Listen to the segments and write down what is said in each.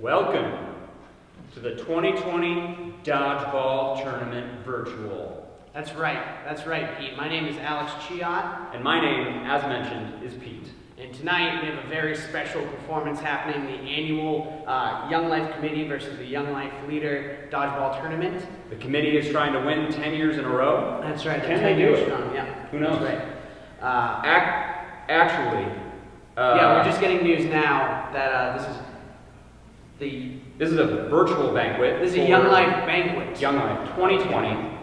Welcome to the 2020 Dodgeball Tournament Virtual. That's right, Pete. My name is Alex Chiot. And my name, as mentioned, is Pete. And tonight we have a very special performance happening, the annual Young Life Committee versus the Young Life Leader Dodgeball Tournament. The committee is trying to win 10 years in a row. That's right. Can they do it? Strong. Yeah. Who knows? That's right. Actually, we're just getting news now that this is a virtual banquet. This is a Young Life banquet. Young Life 2020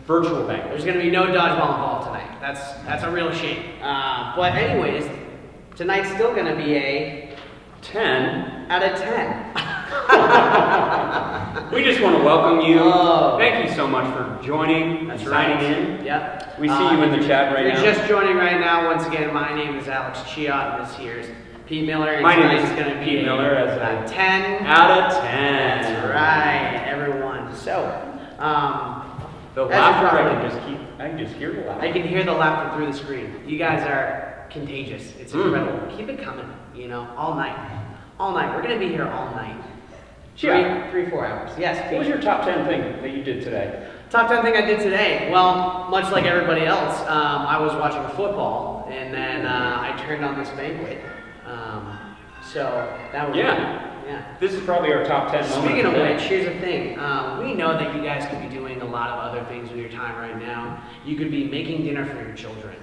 virtual banquet. There's going to be no dodgeball involved tonight. That's a real shame. But anyways, tonight's still going to be a 10 out of 10. We just want to welcome you. Oh. Thank you so much for joining and signing in. Yep. We see you in the chat right now. If you're just joining right now, once again, my name is Alex Chiot, and this here's Pete Miller. And my name is going to be Pete Miller as a 10 out of 10. That's right, everyone. So, the laughter, I can just hear the laughter. I can hear the laughter through the screen. You guys are contagious. It's incredible. Keep it coming, all night. All night. We're going to be here all night. 3-4 hours. Yes, Pete. What was your top 10 thing that you did today? Top 10 thing I did today? Well, much like everybody else, I was watching football, and then I turned on this banquet. So that was yeah. This is probably our top 10 moment. Speaking of which, here's the thing. We know that you guys could be doing a lot of other things with your time right now. You could be making dinner for your children.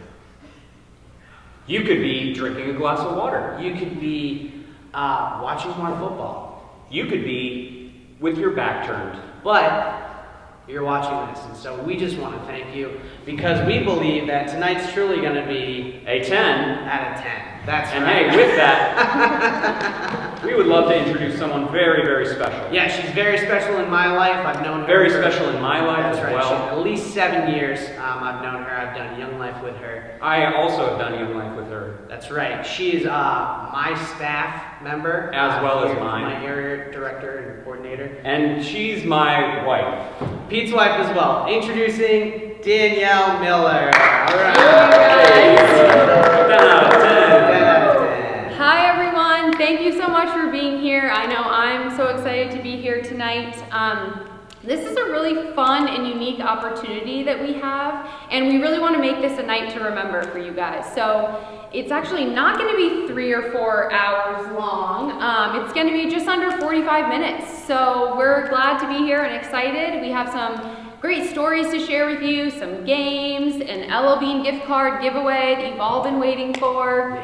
You could be drinking a glass of water. You could be watching more football. You could be with your back turned. But you're watching this, and so we just want to thank you because we believe that tonight's truly going to be a 10 out of 10. That's and right. Hey, with that, we would love to introduce someone very, very special. Yeah, she's very special in my life. I've known her. Very special in my life as well. She's at least 7 years. I've known her. I've done Young Life with her. I also have done Young Life with her. That's right. She is my staff member. As well as mine. My area director and coordinator. And she's my wife. Pete's wife as well. Introducing Danielle Miller. All right. Hey, 10 out of 10. Hi everyone, thank you so much for being here. I know I'm so excited to be here tonight. This is a really fun and unique opportunity that we have, and we really want to make this a night to remember for you guys. So it's actually not going to be 3 or 4 hours long. It's going to be just under 45 minutes. So we're glad to be here and excited. We have some great stories to share with you, some games, an L.L.Bean gift card giveaway that you've all been waiting for.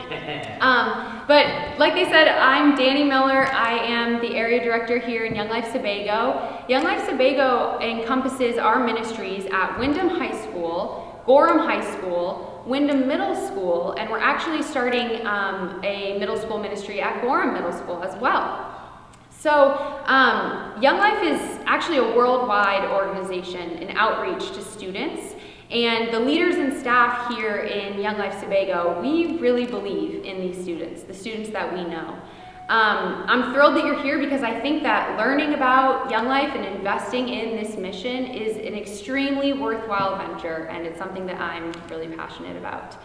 But like they said, I'm Danny Miller. I am the area director here in Young Life Sebago. Young Life Sebago encompasses our ministries at Windham High School, Gorham High School, Windham Middle School, and we're actually starting a middle school ministry at Gorham Middle School as well. So Young Life is actually a worldwide organization, an outreach to students. And the leaders and staff here in Young Life Sebago, we really believe in these students, the students that we know. I'm thrilled that you're here because I think that learning about Young Life and investing in this mission is an extremely worthwhile venture, and it's something that I'm really passionate about.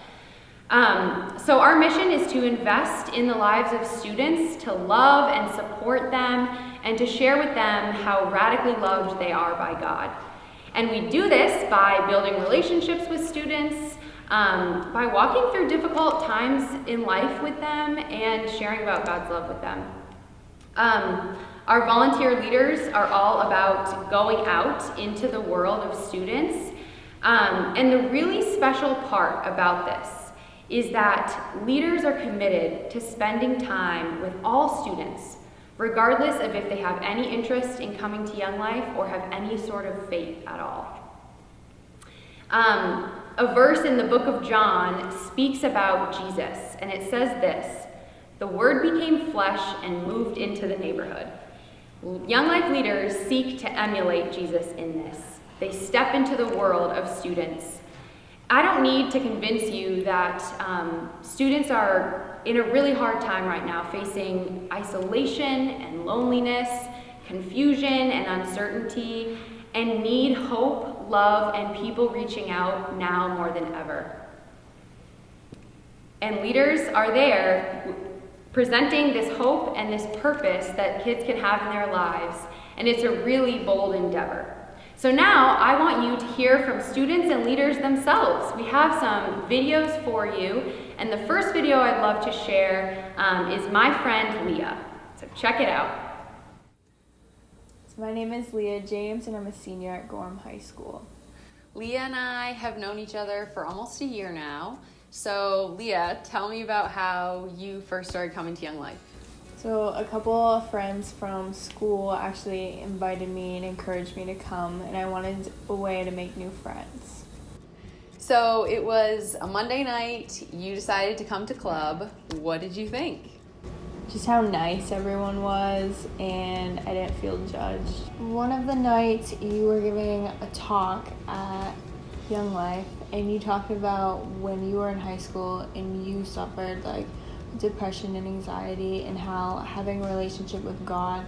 So our mission is to invest in the lives of students, to love and support them, and to share with them how radically loved they are by God. And we do this by building relationships with students, by walking through difficult times in life with them, and sharing about God's love with them. Our volunteer leaders are all about going out into the world of students. And the really special part about this is that leaders are committed to spending time with all students, regardless of if they have any interest in coming to Young Life or have any sort of faith at all. A verse in the book of John speaks about Jesus, and it says this: "The Word became flesh and moved into the neighborhood." Young Life leaders seek to emulate Jesus in this. They step into the world of students. I don't need to convince you that students are in a really hard time right now, facing isolation and loneliness, confusion and uncertainty, and need hope, love, and people reaching out now more than ever. And leaders are there presenting this hope and this purpose that kids can have in their lives, and it's a really bold endeavor. So now I want you to hear from students and leaders themselves. We have some videos for you, and the first video I'd love to share is my friend Leah. So check it out. So my name is Leah James, and I'm a senior at Gorham High School. Leah and I have known each other for almost a year now. So Leah, tell me about how you first started coming to Young Life. So a couple of friends from school actually invited me and encouraged me to come, and I wanted a way to make new friends. So it was a Monday night, you decided to come to club. What did you think? Just how nice everyone was, and I didn't feel judged. One of the nights you were giving a talk at Young Life, and you talked about when you were in high school and you suffered like depression and anxiety, and how having a relationship with God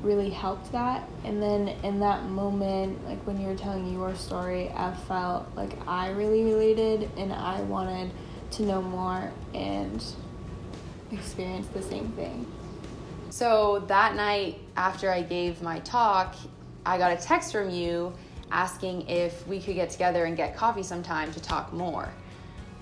really helped that. And then in that moment, like when you were telling your story, I felt like I really related, and I wanted to know more and experience the same thing. So that night after I gave my talk, I got a text from you asking if we could get together and get coffee sometime to talk more.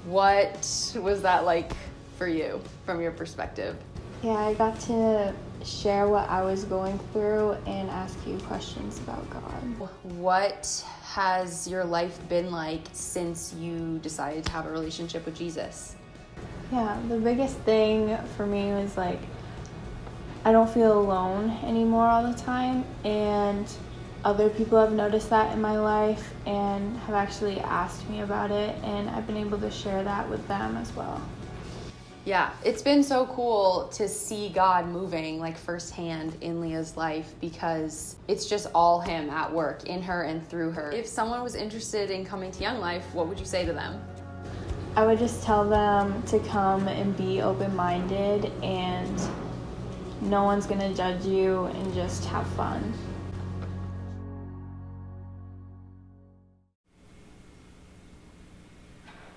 What was that like for you from your perspective? Yeah, I got to share what I was going through and ask you questions about God. What has your life been like since you decided to have a relationship with Jesus? Yeah, the biggest thing for me was like I don't feel alone anymore all the time, and other people have noticed that in my life and have actually asked me about it, and I've been able to share that with them as well. Yeah, it's been so cool to see God moving like firsthand in Leah's life, because it's just all Him at work in her and through her. If someone was interested in coming to Young Life, what would you say to them? I would just tell them to come and be open-minded, and no one's gonna judge you, and just have fun.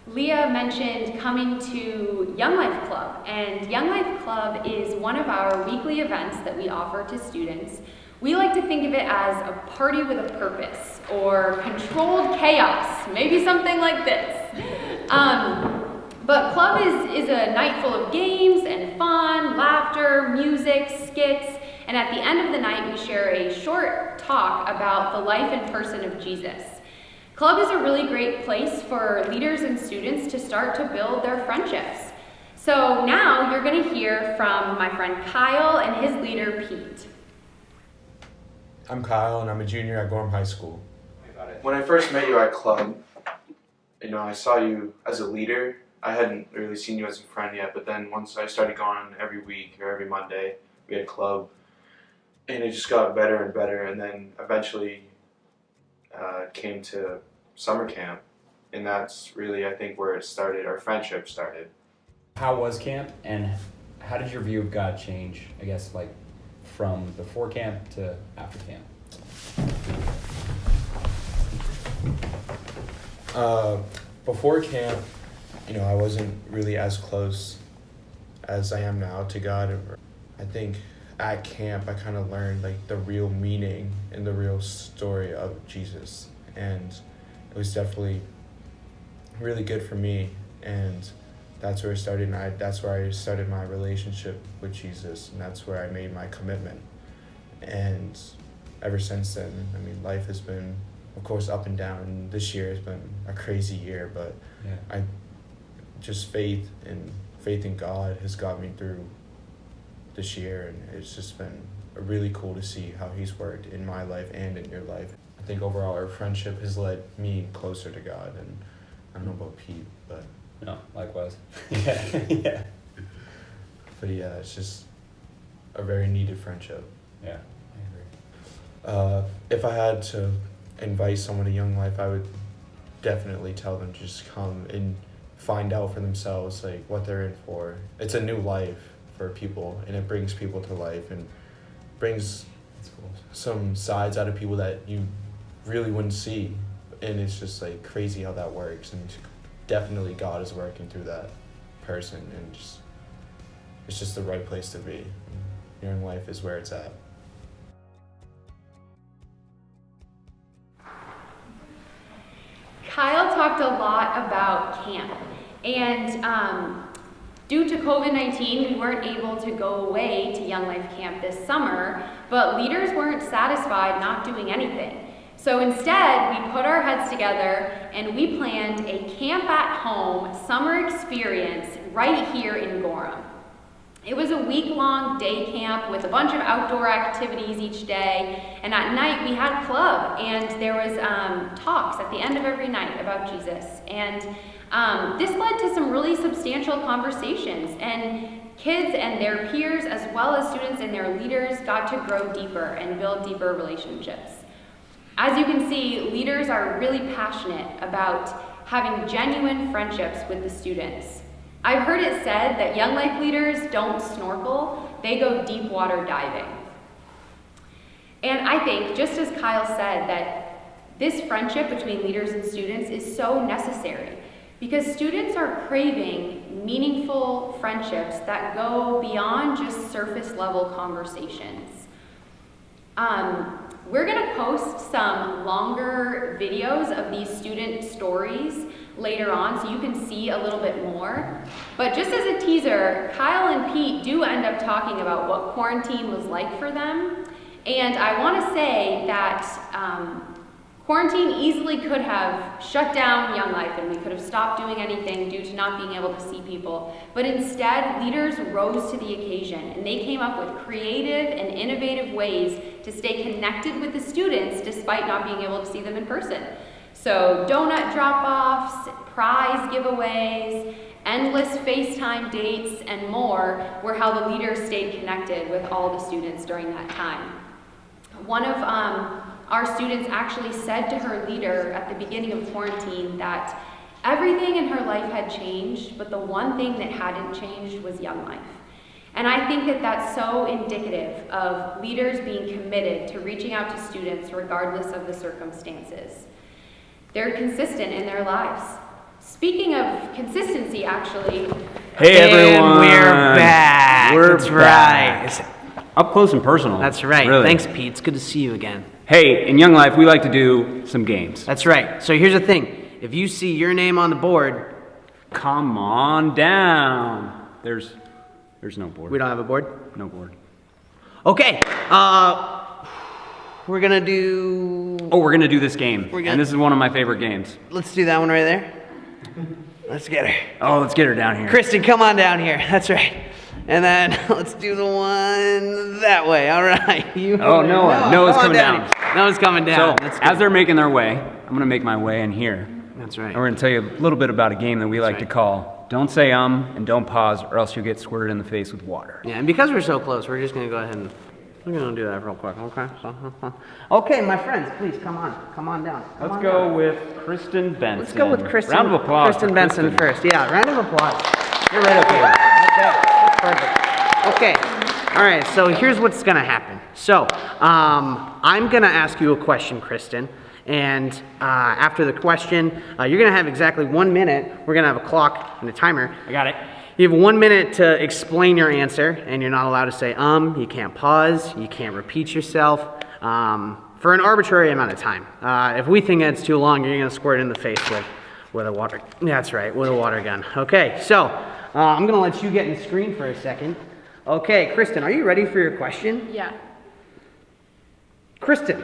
Leah mentioned coming to Young Life Club, and Young Life Club is one of our weekly events that we offer to students. We like to think of it as a party with a purpose, or controlled chaos, maybe something like this. But club is a night full of games and fun, laughter, music, skits, and at the end of the night we share a short talk about the life and person of Jesus. Club is a really great place for leaders and students to start to build their friendships. So now you're going to hear from my friend Kyle and his leader Pete. I'm Kyle, and I'm a junior at Gorham High School. When I first met you at club, I saw you as a leader. I hadn't really seen you as a friend yet, but then once I started going every week or every Monday, we had club, and it just got better and better, and then eventually came to summer camp, and that's really, I think, where it started, our friendship started. How was camp, and how did your view of God change, I guess, like from before camp to after camp? Before camp, I wasn't really as close as I am now to God. I think at camp I kind of learned like the real meaning and the real story of Jesus, and it was definitely really good for me, and that's where it started. And that's where I started my relationship with Jesus, and that's where I made my commitment. And ever since then, life has been, of course, up and down. And this year has been a crazy year, but Yeah. faith in God has got me through this year, and it's just been really cool to see how He's worked in my life and in your life. I think overall our friendship has led me closer to God, and I don't know about Pete, but No, likewise. Yeah. but yeah, it's just a very needed friendship. Yeah, I agree. If I had to invite someone to Young Life, I would definitely tell them to just come and find out for themselves like what they're in for. It's a new life for people, and it brings people to life and brings That's cool. some sides out of people that you really wouldn't see, and it's just like crazy how that works. And definitely God is working through that person, and just it's just the right place to be. Young Life is where it's at. Kyle talked a lot about camp, and due to COVID-19, we weren't able to go away to Young Life Camp this summer, but leaders weren't satisfied not doing anything. So instead, we put our heads together and we planned a camp at home summer experience right here in Gorham. It was a week-long day camp with a bunch of outdoor activities each day, and at night we had club, and there was talks at the end of every night about Jesus. And this led to some really substantial conversations, and kids and their peers, as well as students and their leaders, got to grow deeper and build deeper relationships. As you can see, leaders are really passionate about having genuine friendships with the students. I've heard it said that Young Life leaders don't snorkel, they go deep water diving. And I think, just as Kyle said, that this friendship between leaders and students is so necessary because students are craving meaningful friendships that go beyond just surface level conversations. We're gonna post some longer videos of these student stories later on so you can see a little bit more. But just as a teaser, Kyle and Pete do end up talking about what quarantine was like for them. And I wanna say that quarantine easily could have shut down Young Life and we could have stopped doing anything due to not being able to see people. But instead, leaders rose to the occasion and they came up with creative and innovative ways to stay connected with the students despite not being able to see them in person. So donut drop-offs, prize giveaways, endless FaceTime dates, and more were how the leaders stayed connected with all the students during that time. One of our students actually said to her leader at the beginning of quarantine that everything in her life had changed, but the one thing that hadn't changed was Young Life. And I think that that's so indicative of leaders being committed to reaching out to students regardless of the circumstances. They're consistent in their lives. Speaking of consistency, actually. Hey everyone! And we're back. That's right. Up close and personal. That's right. Really. Thanks, Pete. It's good to see you again. Hey, in Young Life, we like to do some games. That's right. So here's the thing. If you see your name on the board, Come on down. There's no board. we don't have a board? No board. Okay. We're gonna do. Oh, we're gonna do this game. We're gonna- And this is one of my favorite games. Let's do that one right there. Let's get her. Oh, let's get her down here. Kristen, come on down here. That's right. And then let's do the one that way. All right. Oh, Noah. Noah's come on coming down. here. Noah's coming down. So, That's as good. they're making their way, I'm gonna make my way in here. That's right. And we're gonna tell you a little bit about a game that we like to right. call Don't Say and don't pause, or else you'll get squirted in the face with water. Yeah, and because we're so close, we're just gonna go ahead and we're gonna do that real quick. Okay. Okay, my friends, please come on down. Come Let's on go down. with Kristen Benson. Let's go with Kristen. Round of applause. Kristen for Benson Kristen. first. Yeah, round of applause. You're right up here. Okay, that's perfect. Okay. All right. So here's what's gonna happen. So I'm gonna ask you a question, Kristen. And after the question, you're gonna have exactly 1 minute. We're gonna have a clock and a timer. I got it. You have 1 minute to explain your answer, and you're not allowed to say you can't pause, you can't repeat yourself, for an arbitrary amount of time. If we think it's too long, you're gonna squirt it in the face with a water, that's right, with a water gun. Okay, so I'm gonna let you get in the screen for a second. Okay, Kristen, are you ready for your question? Yeah. Kristen,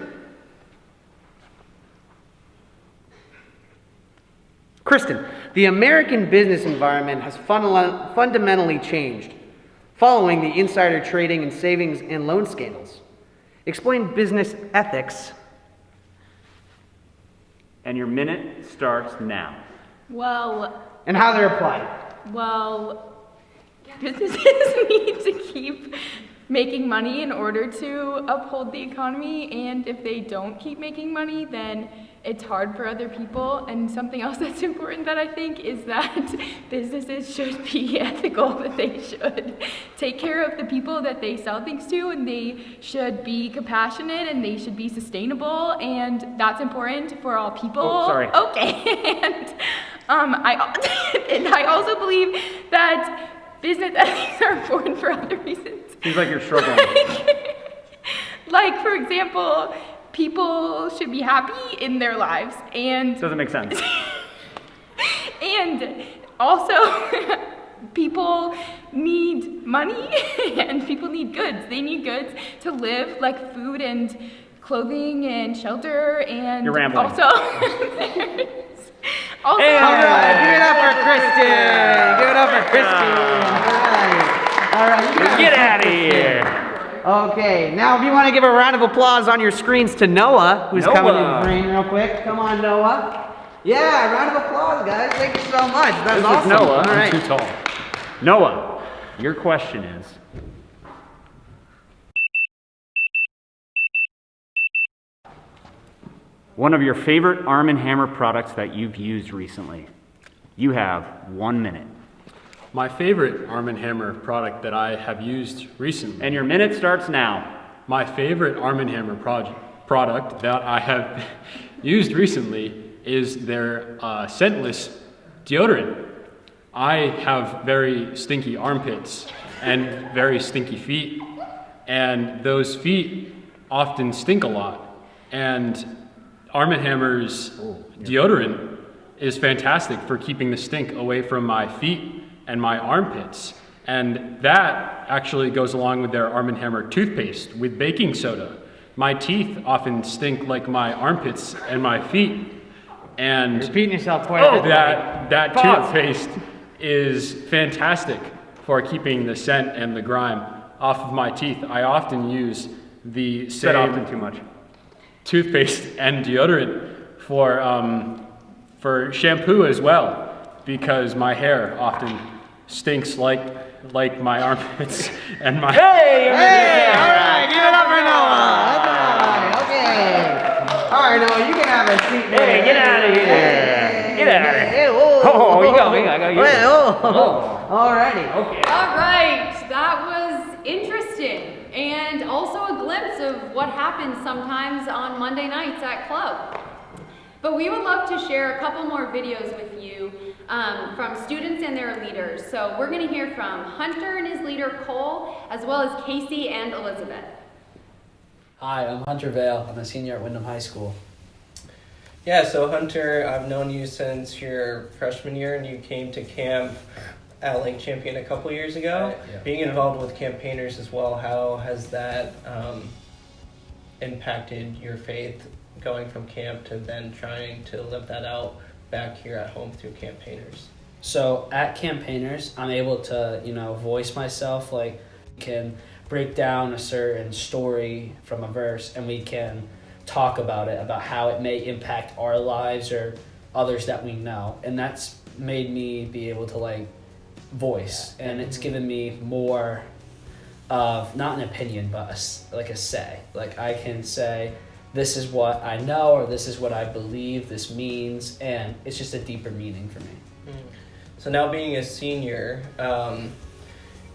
the American business environment has fundamentally changed following the insider trading and savings and loan scandals. Explain business ethics. And your minute starts now. Well, And how they're applied. Businesses need to keep making money in order to uphold the economy, and if they don't keep making money, then it's hard for other people. And something else that's important that I think is that businesses should be ethical, that they should take care of the people that they sell things to, and they should be compassionate, and they should be sustainable, and that's important for all people. Oh, sorry. Okay, and I also believe that business ethics are important for other reasons. Seems like you're struggling. Like, for example, people should be happy in their lives, and Doesn't make sense. and also people need money and people need goods. They need goods to live, like food and clothing and shelter, and You're rambling. also also All right, give it up for Kristen. Give it up for Kristen. All right, you Get out of here. Okay, now if you want to give a round of applause on your screens to Noah, who's coming in Noah. the frame real quick. Come on, Noah. Yeah, round of applause, guys. Thank you so much. That was This is awesome. Noah. All I'm right. too tall. Noah, your question is, one of your favorite Arm & Hammer products that you've used recently. You have 1 minute. My favorite Arm & Hammer product that I have used recently. And your minute starts now. My favorite Arm & Hammer product that I have used recently is their scentless deodorant. I have very stinky armpits and very stinky feet, and those feet often stink a lot. And Arm & Hammer's deodorant is fantastic for keeping the stink away from my feet and my armpits. And that actually goes along with their Arm & Hammer toothpaste with baking soda. My teeth often stink like my armpits and my feet. And Repeating yourself quite a bit. that Pause. toothpaste is fantastic for keeping the scent and the grime off of my teeth. I often use the Said often same too much. toothpaste and deodorant for shampoo as well, because my hair often stinks like my armpits and my Hey, all right, give it up for Noah. That's all right, okay. All right, Noah, you can have a seat there. Hey, get out of here. Get out of here. Hey, whoa, Oh, you whoa, go, whoa. you go. Wait, oh. All righty. Okay. All right, that was interesting, and also a glimpse of what happens sometimes on Monday nights at club. But we would love to share a couple more videos with you from students and their leaders. So we're going to hear from Hunter and his leader Cole, as well as Casey and Elizabeth. Hi, I'm Hunter Vale. I'm a senior at Wyndham High School. Yeah, so Hunter, I've known you since your freshman year, and you came to camp at Lake Champion a couple years ago. Right, yeah. Being involved with campaigners as well, how has that impacted your faith going from camp to then trying to live that out back here at home through campaigners? So at Campaigners, I'm able to, voice myself. Like, we can break down a certain story from a verse, and we can talk about it, about how it may impact our lives or others that we know. And that's made me be able to voice, and it's given me more of not an opinion, but a say. Like, I can say, this is what I know, or this is what I believe this means, and it's just a deeper meaning for me. So now being a senior,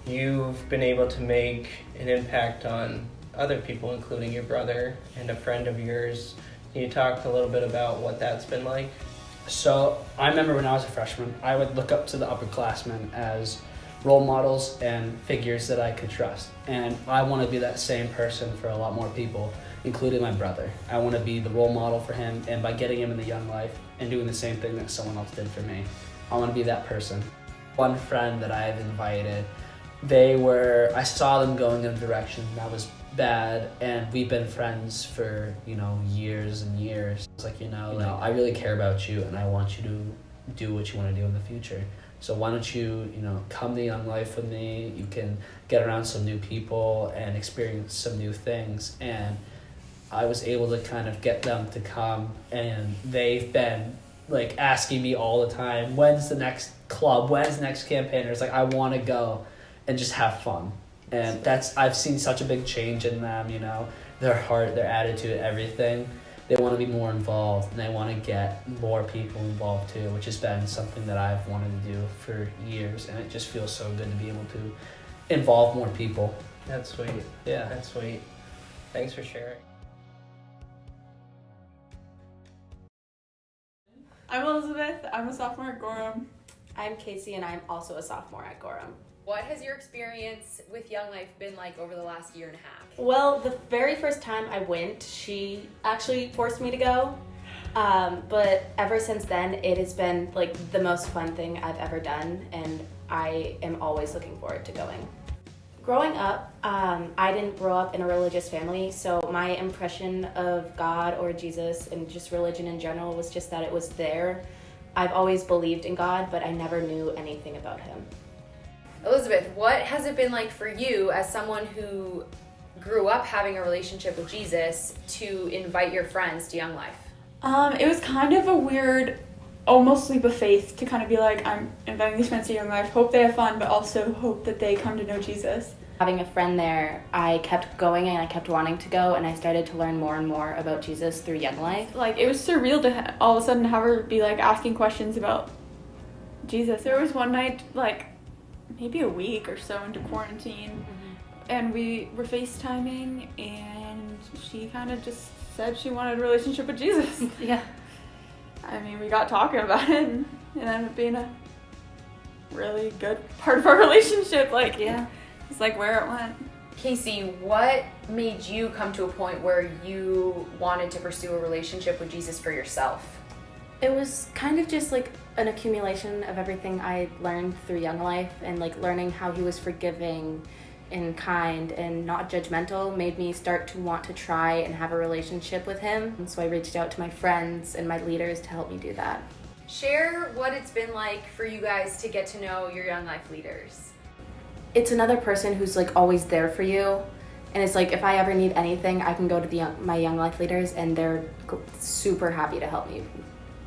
you've been able to make an impact on other people, including your brother and a friend of yours. Can you talk a little bit about what that's been like? So I remember when I was a freshman, I would look up to the upperclassmen as role models and figures that I could trust. And I want to be that same person for a lot more people, including my brother. I want to be the role model for him, and by getting him in the Young Life and doing the same thing that someone else did for me, I want to be that person. One friend that I've invited, I saw them going in a direction that was bad, and we've been friends for, years and years. It's like, I really care about you, and I want you to do what you want to do in the future. So why don't you, come to Young Life with me? You can get around some new people and experience some new things. And I was able to kind of get them to come, and they've been asking me all the time, when's the next club? When's the next campaigners? I want to go and just have fun. And I've seen such a big change in them, their heart, their attitude, everything. They want to be more involved, and they want to get more people involved too, which has been something that I've wanted to do for years, and it just feels so good to be able to involve more people. That's sweet. Yeah. That's sweet. Thanks for sharing. I'm Elizabeth. I'm a sophomore at Gorham. I'm Casey, and I'm also a sophomore at Gorham. What has your experience with Young Life been like over the last year and a half? Well, the very first time I went, she actually forced me to go. But ever since then, it has been like the most fun thing I've ever done, and I am always looking forward to going. Growing up, I didn't grow up in a religious family, so my impression of God or Jesus and just religion in general was just that it was there. I've always believed in God, but I never knew anything about him. Elizabeth, what has it been like for you as someone who grew up having a relationship with Jesus to invite your friends to Young Life? It was kind of a weird, almost leap of faith to kind of be like, I'm inviting these friends to Young Life, hope they have fun, but also hope that they come to know Jesus. Having a friend there, I kept going and I kept wanting to go, and I started to learn more and more about Jesus through Young Life. Like, it was surreal to all of a sudden have her be like asking questions about Jesus. There was one night, like maybe a week or so into quarantine, and we were FaceTiming, and she kind of just said she wanted a relationship with Jesus. Yeah. I mean, we got talking about it, and it ended up being a really good part of our relationship. Like, yeah, it's like where it went. Casey, what made you come to a point where you wanted to pursue a relationship with Jesus for yourself? It was kind of just like an accumulation of everything I learned through Young Life, and like learning how he was forgiving and kind and not judgmental made me start to want to try and have a relationship with him. And so I reached out to my friends and my leaders to help me do that. Share what it's been like for you guys to get to know your Young Life leaders. It's another person who's like always there for you. And it's like if I ever need anything, I can go to my Young Life leaders, and they're super happy to help me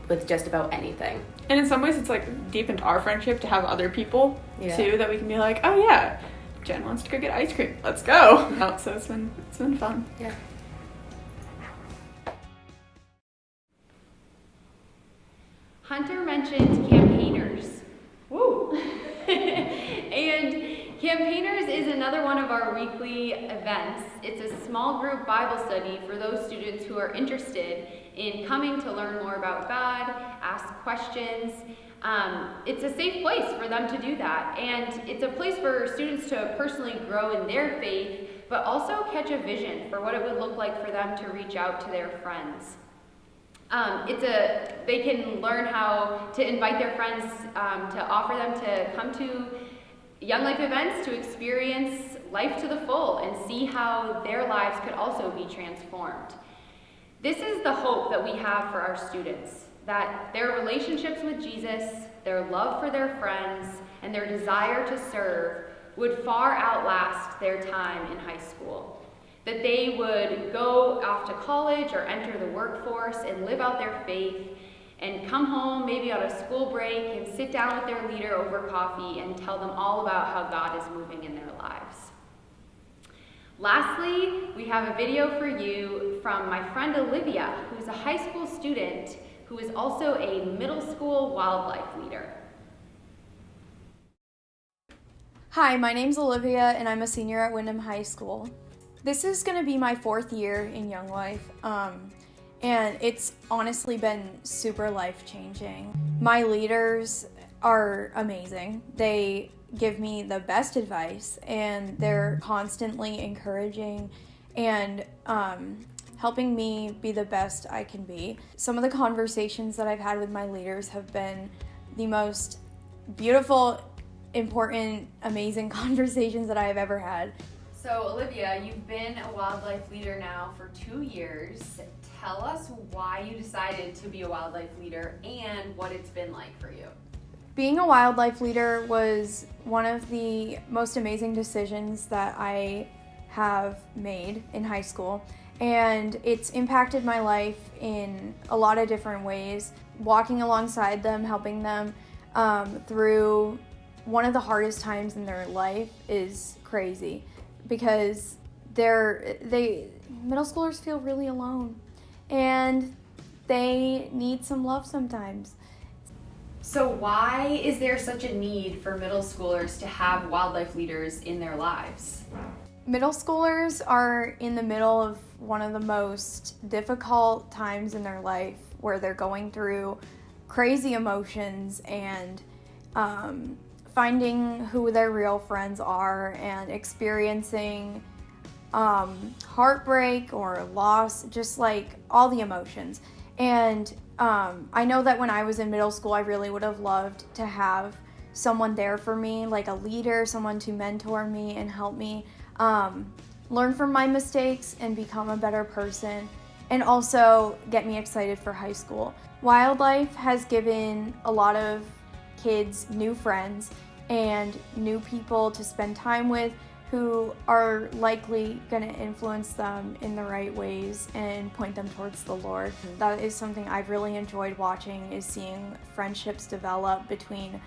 with just about anything. And in some ways it's like deepened our friendship to have other people too that we can be like, oh yeah, Jen wants to go get ice cream, let's go. So it's been fun. Yeah. Hunter mentioned campaigners. Woo! And campaigners is another one of our weekly events. It's a small group Bible study for those students who are interested in coming to learn more about God, ask questions. It's a safe place for them to do that. And it's a place for students to personally grow in their faith, but also catch a vision for what it would look like for them to reach out to their friends. They can learn how to invite their friends, to offer them to come to Young Life events to experience life to the full and see how their lives could also be transformed. This is the hope that we have for our students, that their relationships with Jesus, their love for their friends, and their desire to serve would far outlast their time in high school. That they would go off to college or enter the workforce and live out their faith and come home maybe on a school break and sit down with their leader over coffee and tell them all about how God is moving in their lives. Lastly, we have a video for you from my friend Olivia, who is a high school student who is also a middle school wildlife leader. Hi, my name's Olivia and I'm a senior at Windham High School. This is going to be my 4th year in Young Life, and it's honestly been super life-changing. My leaders are amazing. They give me the best advice, and they're constantly encouraging and helping me be the best I can be. Some of the conversations that I've had with my leaders have been the most beautiful, important, amazing conversations that I have ever had. So Olivia, you've been a wildlife leader now for 2 years. Tell us why you decided to be a wildlife leader and what it's been like for you. Being a wildlife leader was one of the most amazing decisions that I have made in high school, and it's impacted my life in a lot of different ways. Walking alongside them, helping them through one of the hardest times in their life is crazy, because middle schoolers feel really alone and they need some love sometimes. So why is there such a need for middle schoolers to have wildlife leaders in their lives? Middle schoolers are in the middle of one of the most difficult times in their life, where they're going through crazy emotions and finding who their real friends are and experiencing heartbreak or loss, just like all the emotions. And I know that when I was in middle school, I really would have loved to have someone there for me, like a leader, someone to mentor me and help me learn from my mistakes and become a better person, and also get me excited for high school. WyldLife has given a lot of kids new friends and new people to spend time with who are likely going to influence them in the right ways and point them towards the Lord. That is something I've really enjoyed watching, is seeing friendships develop between,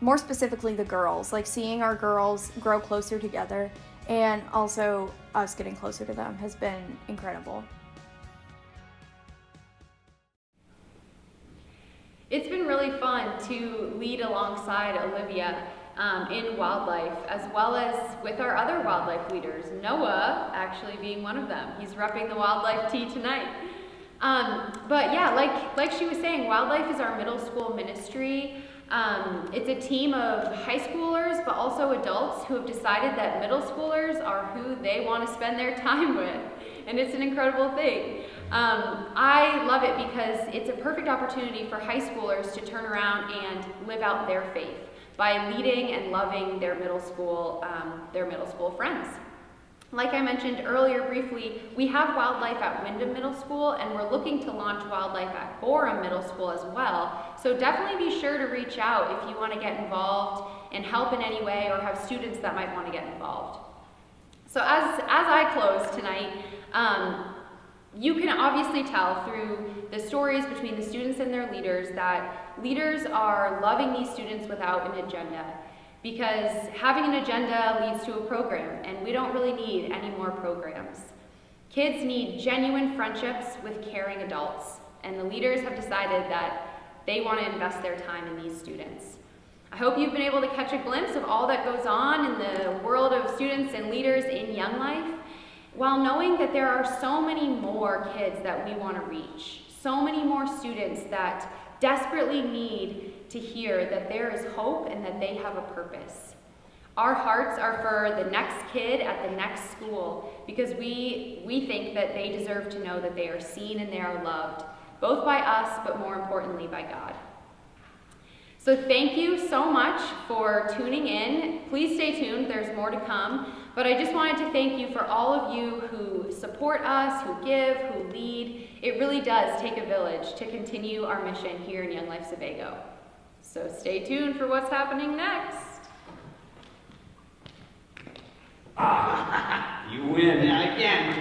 more specifically the girls, like seeing our girls grow closer together, and also us getting closer to them has been incredible. It's been really fun to lead alongside Olivia in WyldLife, as well as with our other WyldLife leaders, Noah actually being one of them. He's repping the WyldLife tee tonight. But yeah, like she was saying, WyldLife is our middle school ministry. It's a team of high schoolers, but also adults who have decided that middle schoolers are who they want to spend their time with. And it's an incredible thing. I love it because it's a perfect opportunity for high schoolers to turn around and live out their faith by leading and loving their middle school friends. Like I mentioned earlier briefly, we have WyldLife at Windham Middle School, and we're looking to launch WyldLife at Gorham Middle School as well. So definitely be sure to reach out if you want to get involved and help in any way, or have students that might want to get involved. So as I close tonight, you can obviously tell through the stories between the students and their leaders that leaders are loving these students without an agenda. Because having an agenda leads to a program, and we don't really need any more programs. Kids need genuine friendships with caring adults, and the leaders have decided that they want to invest their time in these students. I hope you've been able to catch a glimpse of all that goes on in the world of students and leaders in Young Life, while knowing that there are so many more kids that we want to reach, so many more students that desperately need to hear that there is hope and that they have a purpose. Our hearts are for the next kid at the next school, because we think that they deserve to know that they are seen and they are loved, both by us, but more importantly by God. So thank you so much for tuning in. Please stay tuned, there's more to come. But I just wanted to thank you for all of you who support us, who give, who lead. It really does take a village to continue our mission here in Young Life Sebago. So stay tuned for what's happening next. You win. Yeah, again.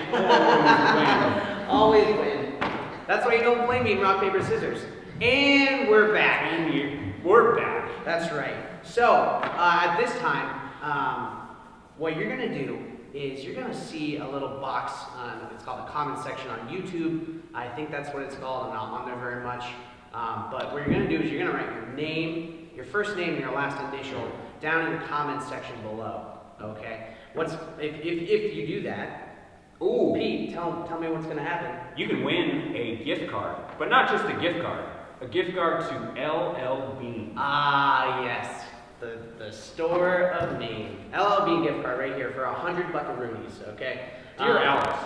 Always win. That's why you don't play me in rock, paper, scissors. And we're back. We're back. That's right. So, at this time, what you're going to do is you're going to see a little box on, it's called the comment section on YouTube. I think that's what it's called. I'm not on there very much. But what you're going to do is you're going to write your name, your first name and your last initial down in the comment section below. Okay? If you do that, ooh, Pete, tell me what's going to happen. You can win a gift card, but not just a gift card. A gift card to L.L.Bean. Ah, yes. The store of Maine. L.L.Bean gift card right here for 100 buckaroonies, okay? Dear Alex,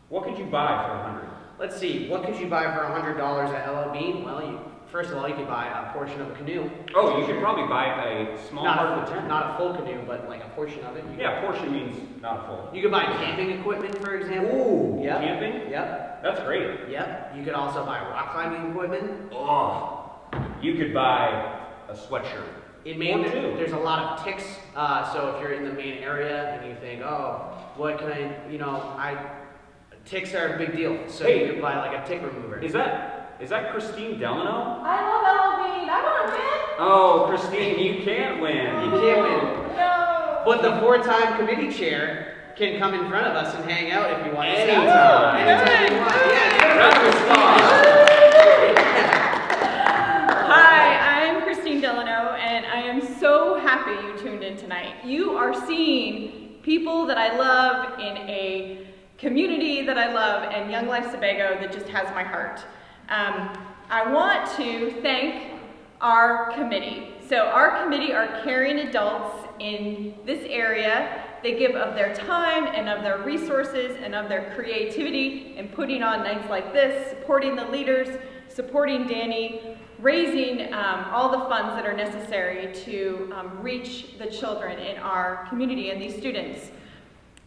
what could you buy for 100? Let's see, what could you buy for $100 at L.L.Bean? Well, first of all, you could buy a portion of a canoe. Oh, you could probably buy a small part of the tent. Not a full canoe, but like a portion of it. Yeah, portion means not full. You could buy camping equipment, for example. Ooh, yep. Camping? Yep. That's great. Yep. You could also buy rock climbing equipment. Oh, you could buy a sweatshirt. In Maine, there's a lot of ticks, so if you're in the Maine area and you think, oh, what can ticks are a big deal, so you could buy like a tick remover. Is that Christine Delano? I love L.L.Bean. I want to win. Oh, Christine, you can't win. You can't win. No. But the 4-time committee chair can come in front of us and hang out if you want. Anytime. Anytime you want. Yeah, round of applause. Hi, I'm Christine Delano, and I am so happy you tuned in tonight. You are seeing people that I love in a community that I love, and Young Life Sebago that just has my heart. I want to thank our committee. So our committee are caring adults in this area. They give of their time and of their resources and of their creativity in putting on nights like this, supporting the leaders, supporting Danny, raising all the funds that are necessary to reach the children in our community and these students.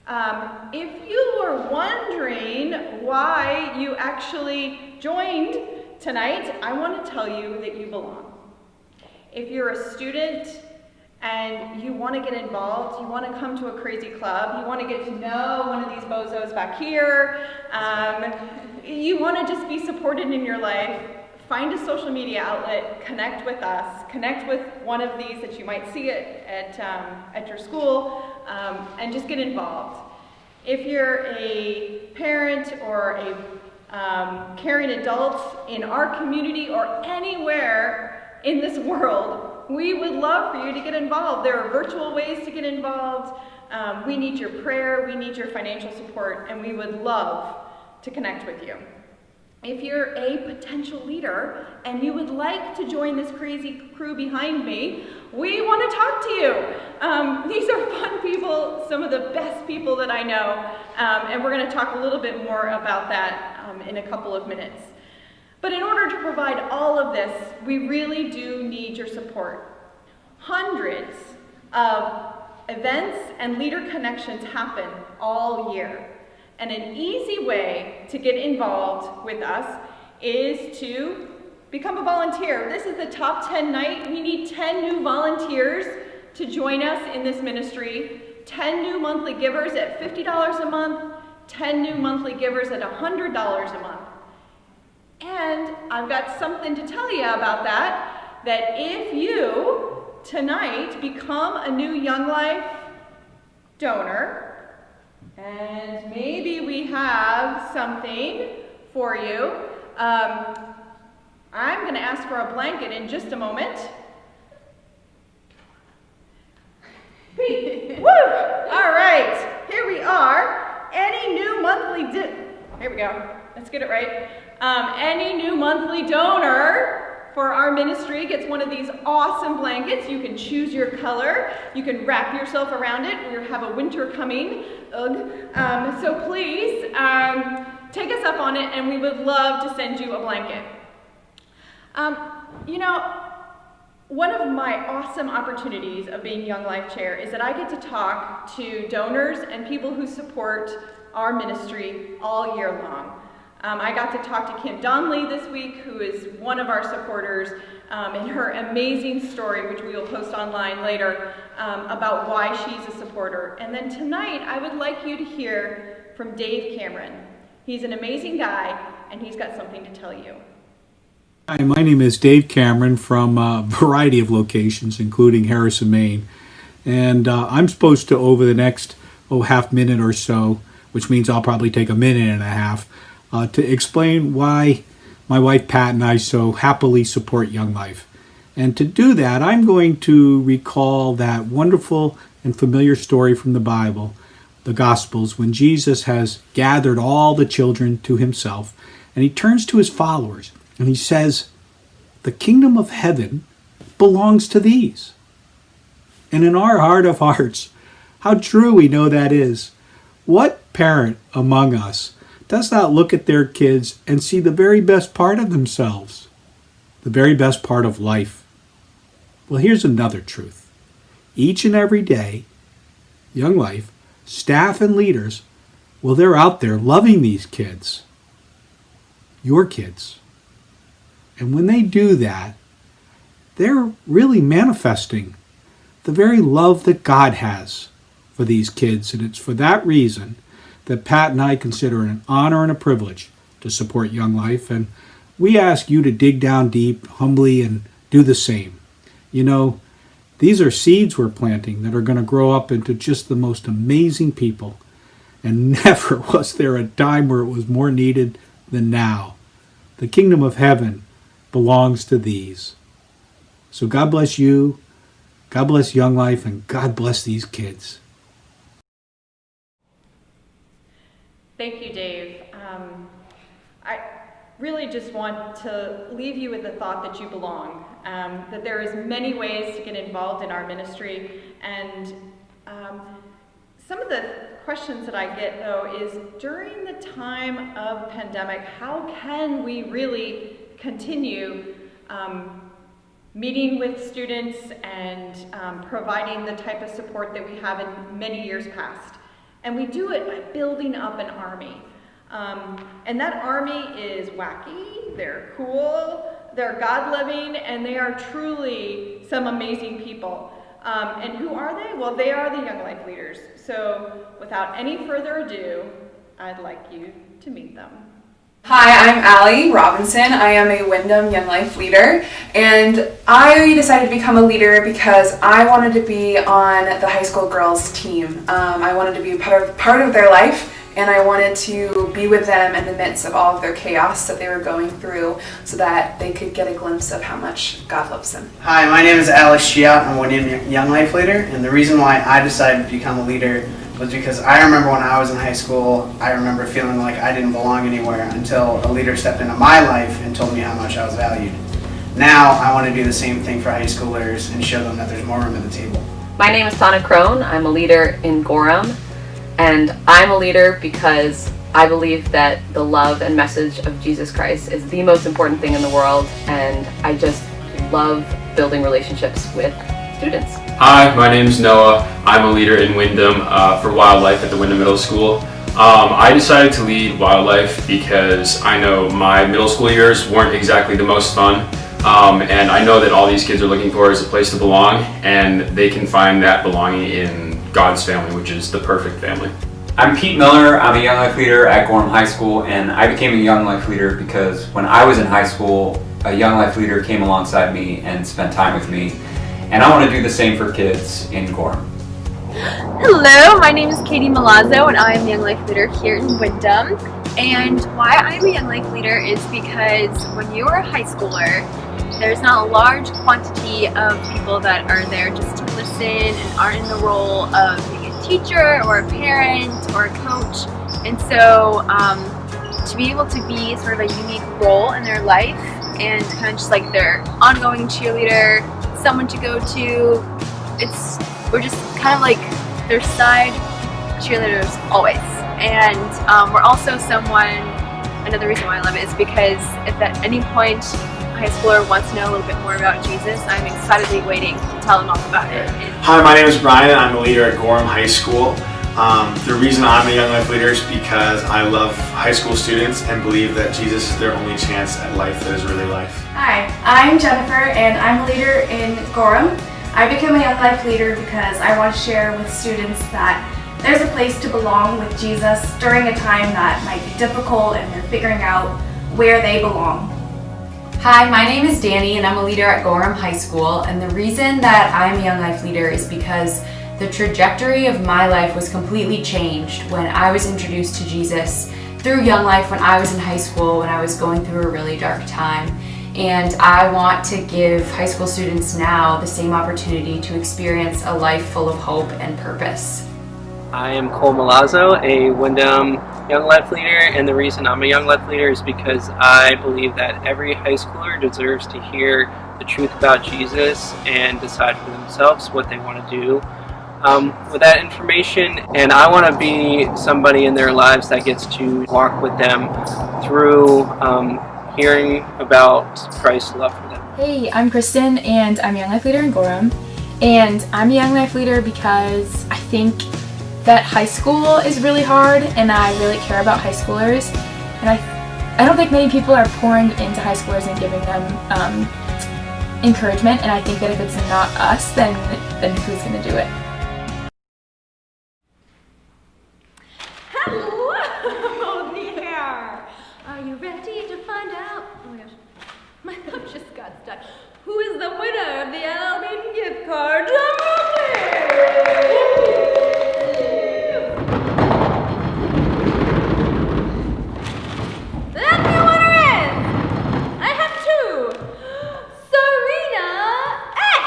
If you were wondering why you actually joined tonight, I want to tell you that you belong. If you're a student and you want to get involved, you want to come to a crazy club, you want to get to know one of these bozos back here, you want to just be supported in your life, find a social media outlet, connect with us, connect with one of these that you might see at your school, and just get involved. If you're a parent or a caring adult in our community or anywhere in this world, we would love for you to get involved. There are virtual ways to get involved. We need your prayer, we need your financial support, and we would love to connect with you. If you're a potential leader and you would like to join this crazy crew behind me, we want to talk to you. These are fun people, some of the best people that I know, and we're going to talk a little bit more about that in a couple of minutes. But in order to provide all of this, we really do need your support. Hundreds of events and leader connections happen all year. And an easy way to get involved with us is to become a volunteer. This is the top 10 night. We need 10 new volunteers to join us in this ministry. 10 new monthly givers at $50 a month, 10 new monthly givers at $100 a month. And I've got something to tell you about that if you tonight become a new Young Life donor, and maybe we have something for you. I'm going to ask for a blanket in just a moment. Woo! All right, here we are. Any new monthly here we go. Let's get it right. Any new monthly donor for our ministry gets one of these awesome blankets. You can choose your color. You can wrap yourself around it. We have a winter coming. Ugh. So please take us up on it, and we would love to send you a blanket. You know, one of my awesome opportunities of being Young Life Chair is that I get to talk to donors and people who support our ministry all year long. I got to talk to Kim Donnelly this week, who is one of our supporters, and her amazing story, which we will post online later, about why she's a supporter. And then tonight, I would like you to hear from Dave Cameron. He's an amazing guy, and he's got something to tell you. Hi, my name is Dave Cameron from a variety of locations, including Harrison, Maine. And I'm supposed to, over the next half minute or so, which means I'll probably take a minute and a half, to explain why my wife Pat and I so happily support Young Life. And to do that, I'm going to recall that wonderful and familiar story from the Bible, the Gospels, when Jesus has gathered all the children to himself, and he turns to his followers and he says, "The kingdom of heaven belongs to these." And in our heart of hearts, how true we know that is. What parent among us does not look at their kids and see the very best part of themselves, the very best part of life? Well, here's another truth. Each and every day, Young Life, staff and leaders, well, they're out there loving these kids, your kids. And when they do that, they're really manifesting the very love that God has for these kids. And it's for that reason that Pat and I consider it an honor and a privilege to support Young Life. And we ask you to dig down deep, humbly, and do the same. You know, these are seeds we're planting that are going to grow up into just the most amazing people. And never was there a time where it was more needed than now. The kingdom of heaven belongs to these. So God bless you, God bless Young Life, and God bless these kids. Thank you, Dave. really just want to leave you with the thought that you belong, that there is many ways to get involved in our ministry, and some of the questions that I get though is, during the time of pandemic, how can we really continue meeting with students and providing the type of support that we have in many years past? And we do it by building up an army. And that army is wacky, they're cool, they're God-loving, and they are truly some amazing people. And who are they? Well, they are the Young Life leaders. So without any further ado, I'd like you to meet them. Hi, I'm Allie Robinson. I am a Wyndham Young Life leader, and I decided to become a leader because I wanted to be on the high school girls team. I wanted to be part of their life, and I wanted to be with them in the midst of all of their chaos that they were going through so that they could get a glimpse of how much God loves them. Hi, my name is Alex Chiat. I'm a Wyndham Young Life leader, and the reason why I decided to become a leader was because I remember when I was in high school, I remember feeling like I didn't belong anywhere until a leader stepped into my life and told me how much I was valued. Now I want to do the same thing for high schoolers and show them that there's more room at the table. My name is Tana Crone. I'm a leader in Gorham, and I'm a leader because I believe that the love and message of Jesus Christ is the most important thing in the world, and I just love building relationships with students. Hi, my name is Noah. I'm a leader in Wyndham for WyldLife at the Wyndham Middle School. I decided to lead WyldLife because I know my middle school years weren't exactly the most fun, and I know that all these kids are looking for is a place to belong, and they can find that belonging in God's family, which is the perfect family. I'm Pete Miller. I'm a Young Life leader at Gorham High School, and I became a Young Life leader because when I was in high school, a Young Life leader came alongside me and spent time with me. And I want to do the same for kids in Gorham. Hello, my name is Katie Malazzo, and I am Young Life leader here in Wyndham. And why I'm a Young Life leader is because when you are a high schooler, there's not a large quantity of people that are there just to listen and aren't in the role of being a teacher or a parent or a coach. And so to be able to be sort of a unique role in their life and kind of just like their ongoing cheerleader, someone to go to, we're just kind of like their side cheerleaders always. And we're also another reason why I love it is because if at any point a high schooler wants to know a little bit more about Jesus, I'm excitedly waiting to tell them all about it. Hi, my name is Brian, and I'm a leader at Gorham High School. The reason I'm a Young Life leader is because I love high school students and believe that Jesus is their only chance at life that is really life. Hi, I'm Jennifer, and I'm a leader in Gorham. I became a Young Life leader because I want to share with students that there's a place to belong with Jesus during a time that might be difficult and they're figuring out where they belong. Hi, my name is Danny, and I'm a leader at Gorham High School, and the reason that I'm a Young Life leader is because the trajectory of my life was completely changed when I was introduced to Jesus through Young Life when I was in high school, when I was going through a really dark time. And I want to give high school students now the same opportunity to experience a life full of hope and purpose. I am Cole Malazzo, a Wyndham Young Life leader, and the reason I'm a Young Life leader is because I believe that every high schooler deserves to hear the truth about Jesus and decide for themselves what they want to do with that information, and I want to be somebody in their lives that gets to walk with them through hearing about Christ's love for them. Hey, I'm Kristen, and I'm a Young Life leader in Gorham, and I'm a Young Life leader because I think that high school is really hard, and I really care about high schoolers, and I don't think many people are pouring into high schoolers and giving them encouragement, and I think that if it's not us, then who's going to do it? Hello there! Are you ready to find out? Oh my gosh, my thought just got stuck. Who is the winner of the L.L.Bean gift card? Drum roll, please! And the winner is, I have two, Serena S.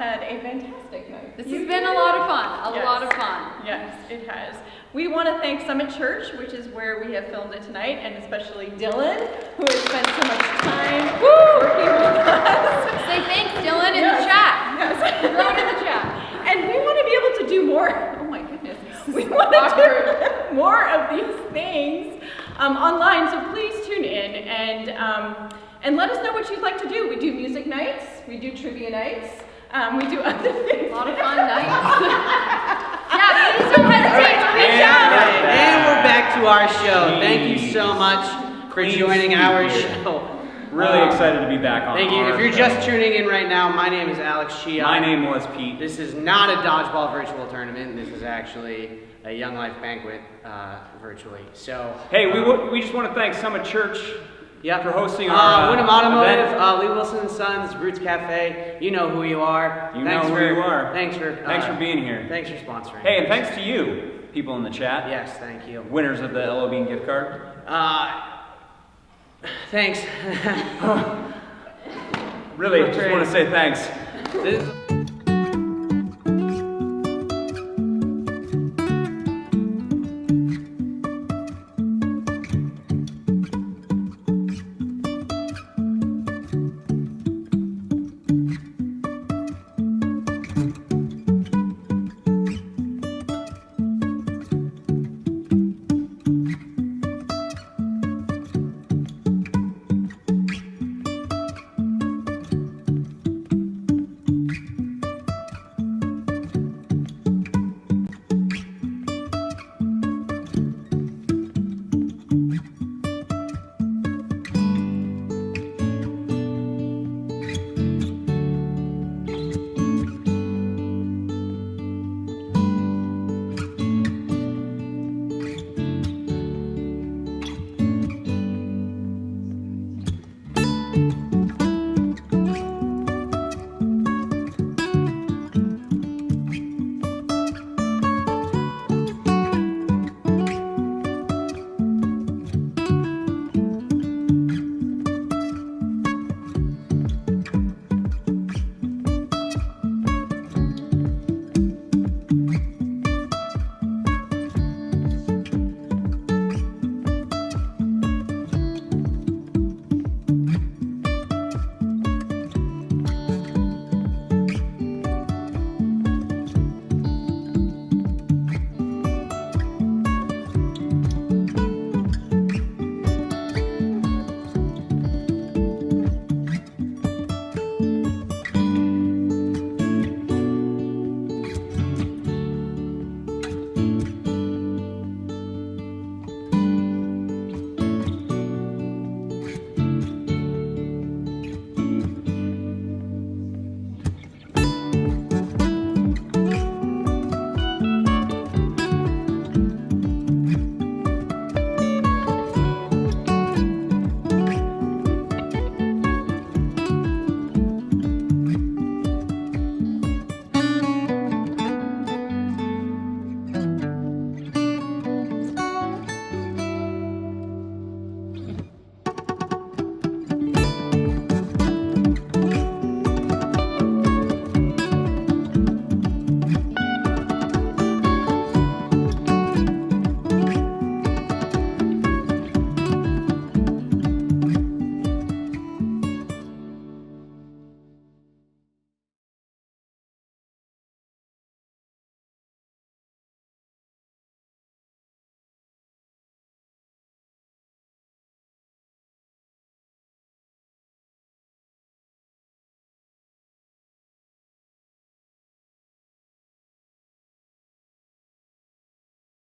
had a fantastic night. This has been a lot of fun, a lot of fun. Yes, it has. We want to thank Summit Church, which is where we have filmed it tonight, and especially Dylan, who has spent so much time working with us. Say thanks, Dylan, in the chat. Yes. Throw it in the chat. And we want to be able to do more. Oh my goodness. We want to do more of these things online, so please tune in and let us know what you'd like to do. We do music nights, we do trivia nights, we do other things. A lot of fun nights. Yeah, please don't hesitate to reach out. And we're back to our show. Thank you so much for joining our show. Really excited to be back on. Thank you. If you're just tuning in right now, my name is Alex Shia. My name was Pete. This is not a dodgeball virtual tournament. This is actually a Young Life banquet virtually. So hey, we just want to thank Summit Church for hosting our Wyndham Automotive, event. Lee Wilson and Sons, Roots Cafe. You know who you are. Thanks for being here. Thanks for sponsoring. Hey, and thanks to you, people in the chat. Yes, thank you. Winners of the L.L.Bean gift card. Thanks. Really, just want to say thanks.